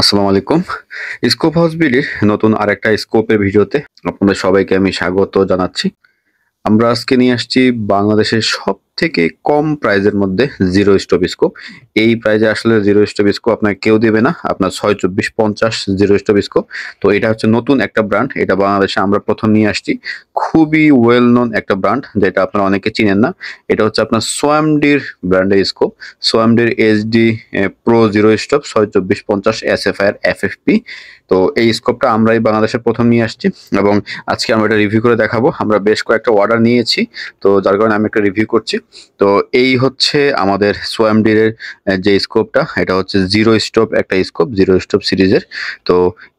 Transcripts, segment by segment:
আসসালামু আলাইকুম। Scope house বিডির নতুন আরেকটা স্কোপের ভিডিওতে আপনাদের সবাইকে আমি স্বাগত জানাচ্ছি। আমরা আজকে নিয়ে আসছি বাংলাদেশের সবথেকে কম প্রাইজের মধ্যে জিরো স্টপ স্কোপ। এই প্রাইজে আসলে জিরো স্টপ স্কোপ আপনাকে কেউ দিবে না। আপনার ৬, ২৪, ৫০ জিরো স্টপ স্কোপ। তো এটা হচ্ছে নতুন একটা ব্র্যান্ড। এটা বাংলাদেশে আমরা প্রথম নিয়ে আসছি। খুবই ওয়েল নোন একটা ব্র্যান্ড যেটা আপনারা অনেকে চিনেন না। এটা হচ্ছে আপনার সোয়ামডির ব্র্যান্ডের স্কোপ। সোয়ামডির HD pro zero stop ৬, ২৪, ৫০ SFI FFP. তো এই স্কোপটা আমরাই বাংলাদেশে প্রথম নিয়ে আসছি এবং আজকে আমরা এটা রিভিউ করে দেখাবো। আমরা বেশ কয়েকটা অর্ডার নিয়েছি, তো যার কারণে আমি একটা রিভিউ করছি। তো এই হচ্ছে আমাদের সোয়ামডির যে স্কোপটা, এটা হচ্ছে জিরো স্টপ একটা স্কোপ, জিরো স্টপ সিরিজের। তো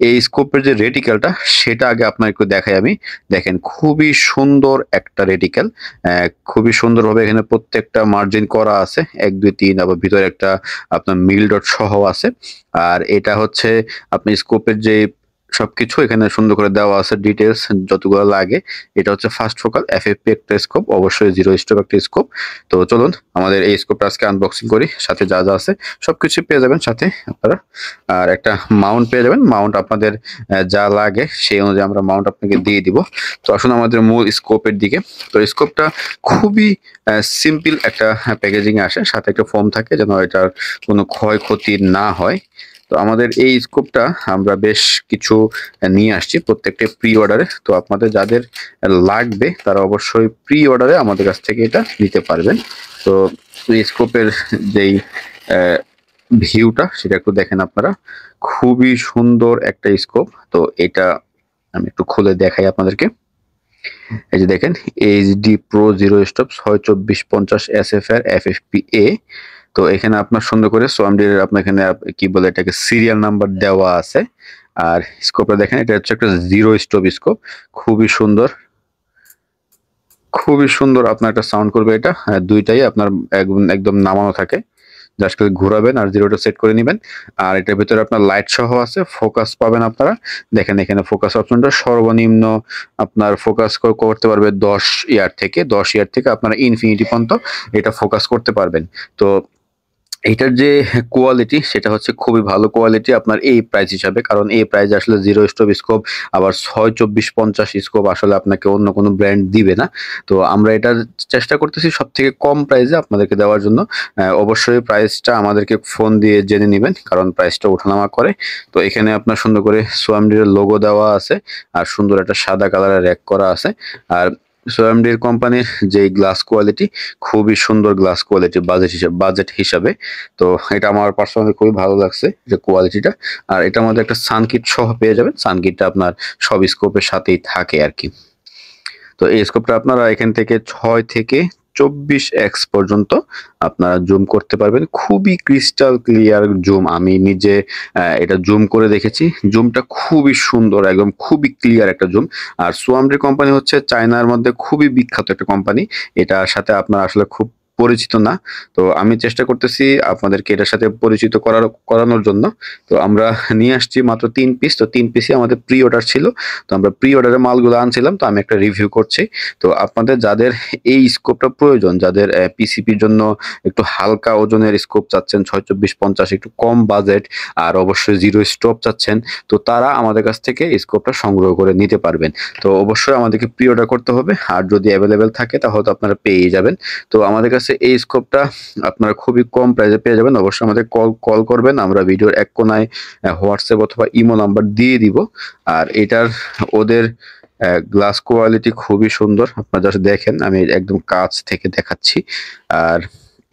এই স্কোপের যে রেটিক্যালটা সেটা আগে আপনার একটু দেখাই আমি। দেখেন খুবই সুন্দর একটা রেটিক্যাল, খুবই সুন্দরভাবে এখানে প্রত্যেকটা মার্জিন করা আছে, ১, ২, ৩, আবার ভিতরে একটা আপনার মিল ডট সহ আছে। আর এটা হচ্ছে আপনি স্কোপের যে সবকিছু এখানে সুন্দর করে দেওয়া আছে, ডিটেলস যতগুলো লাগে। এটা হচ্ছে ফার্স্ট ফোকাল এফএফপি একটা স্কোপ, অবশ্যই জিরো স্টপ একটা স্কোপ। তো চলুন আমাদের এই স্কোপটা আজকে আনবক্সিং করি। সাথে যা যা আছে সবকিছু পেয়ে যাবেন সাথে আপনারা। আর একটা মাউন্ট পেয়ে যাবেন। মাউন্ট আপনাদের যা লাগে সেই অনুযায়ী আমরা মাউন্ট আপনাকে দিয়ে দিব। তো আসুন আমাদের মূল স্কোপের দিকে। তো স্কোপটা খুবই সিম্পল একটা প্যাকেজিং আসে, সাথে একটা ফোম থাকে যেন এটার কোনো ক্ষয়ক্ষতি না হয়। তো আমাদের এই স্কোপটা আমরা বেশ কিছু নিয়ে আসছি, প্রত্যেকটা প্রি অর্ডারে। তো আপনাদের যাদের লাগবে তারা অবশ্যই প্রি অর্ডারে আমাদের কাছ থেকে এটা নিতে পারবেন। তো এই স্কোপের যেই ভিউটা সেটা একটু দেখেন আপনারা। খুবই সুন্দর একটা স্কোপ। তো এটা আমি একটু খুলে দেখাই আপনাদেরকে। এই যে দেখেন, HD pro zero stop ৬, ২৪, ৫০ SFI FFP এ। তো এখানে আপনার সুন্দর করে সোয়ামডি আপনার এখানে কি বলে এটাকে সিরিয়াল নাম্বার দেওয়া আছে। আর স্কোপটা দেখেন, এটা হচ্ছে একটা জিরো স্টপ স্কোপ। খুবই সুন্দর, খুবই সুন্দর আপনার একটা সাউন্ড করবে এটা। দুইটাই আপনার একদম নামানো থাকে, জাস্ট খালি ঘোরাবেন আর জিরোটা সেট করে নেবেন। আর এটার ভিতরে আপনার লাইট সহ আছে, ফোকাস পাবেন আপনারা। দেখেন এখানে ফোকাস অপশনটা সর্বনিম্ন আপনার ফোকাস করতে পারবে ১০ ইয়ার থেকে আপনারা ইনফিনিটি পর্যন্ত এটা ফোকাস করতে পারবেন। তো এটার যে কোয়ালিটি সেটা হচ্ছে খুবই ভালো কোয়ালিটি আপনার এই প্রাইস হিসাবে, কারণ এই প্রাইসে আসলে জিরো স্টপ স্কোপ আবার ৬, ২৪, ৫০ স্কোপ আসলে আপনাকে অন্য কোনো ব্র্যান্ড দিবে না। তো আমরা এটার চেষ্টা করতেছি সব থেকে কম প্রাইসে আপনাদেরকে দেওয়ার জন্য। অবশ্যই প্রাইসটা আমাদেরকে ফোন দিয়ে জেনে নেবেন, কারণ প্রাইসটা ওঠানামা করে। তো এখানে আপনার সুন্দর করে সোয়ামডির লোগো দেওয়া আছে, আর সুন্দর একটা সাদা কালারের র্যাক করা আছে। আর সোয়ামডির কোম্পানির যে গ্লাস কোয়ালিটি, খুবই সুন্দর গ্লাস কোয়ালিটি বাজেট হিসাবে। তো এটা আমার পার্সোনালি খুবই ভালো লাগছে যে কোয়ালিটিটা। আর এটার মধ্যে একটা সানকিট সহ পেয়ে যাবেন। সানকিটটা আপনার সব স্কোপের সাথেই থাকে আর কি। তো এই স্কোপটা আপনারা এখান থেকে ৬ থেকে ২৪x পর্যন্ত আপনারা জুম করতে পারবেন। খুবই ক্রিস্টাল ক্লিয়ার জুম। আমি নিজে এটা জুম করে দেখেছি। জুমটা খুবই সুন্দর, একদম খুবই ক্লিয়ার একটা জুম। আর সোয়ামডি কোম্পানি হচ্ছে চায়নার মধ্যে খুবই বিখ্যাত একটা কোম্পানি। এটার সাথে আপনারা আসলে খুব পরিচিত না। তো আমি চেষ্টা করতেছি আপনাদেরকে এটার সাথে পরিচিত করানোর জন্য। তো আমরা নিয়ে আসছি মাত্র ৩ পিস। তো ৩ পিসই আমাদের প্রি অর্ডার ছিল। তো আমরা প্রি অর্ডারে মালগুলো আনছিলাম। তো আমি একটা রিভিউ করছি। তো আপনাদের যাদের এই স্কোপটা প্রয়োজন, যাদের পিসিপির জন্য একটু হালকা ওজনের স্কোপ চাচ্ছেন, ৬, ২৪, ৫০ একটু কম বাজেট, আর অবশ্যই জিরো স্টপ চাচ্ছেন, তো তারা আমাদের কাছ থেকে স্কোপটা সংগ্রহ করে নিতে পারবেন। তো অবশ্যই আমাদেরকে প্রি অর্ডার করতে হবে, আর যদি অ্যাভেলেবেল থাকে তাহলে তো আপনারা পেয়েই যাবেন। তো আমাদের কাছে এই স্কোপটা আপনারা খুবই কম প্রাইসে পেয়ে যাবেন। অবশ্যই আমাদের কল করবেন, আমরা ভিডিওর এক কোনায় হোয়াটসঅ্যাপ অথবা ইমো নাম্বার দিয়ে দিব। আর এটার ওদের গ্লাস কোয়ালিটি খুবই সুন্দর। আপনারা জাস্ট দেখেন, আমি একদম কাছ থেকে দেখাচ্ছি। আর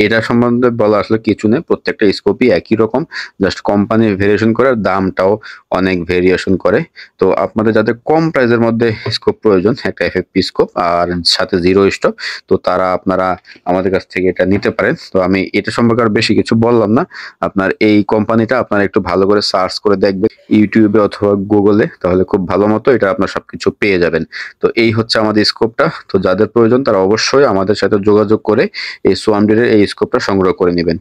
এটা সম্বন্ধে বলা আসলে কিছু নেই, প্রত্যেকটা স্কোপই একই রকম, জাস্ট কোম্পানি ভেরিয়েশন করে আর দামটাও অনেক ভেরিয়েশন করে। তো আপনাদের যাদের কম প্রাইসের মধ্যে স্কোপ প্রয়োজন, একটা এফএফপি স্কোপ আর সাথে জিরো স্টপ, তো তারা আপনারা আমাদের কাছ থেকে এটা নিতে পারেন। তো আমি এটা সম্পর্কে আর বেশি কিছু বললাম না। আপনার এই কোম্পানিটা আপনারা একটু ভালো করে সার্চ করে দেখবেন ইউটিউবে অথবা গুগলে, তাহলে খুব ভালো মতো এটা আপনার সবকিছু পেয়ে যাবেন। তো এই হচ্ছে আমাদের স্কোপটা। তো যাদের প্রয়োজন তারা অবশ্যই আমাদের সাথে যোগাযোগ করে এই সোয়ামডির এই স্কোপটা সংগ্রহ করে নেবেন।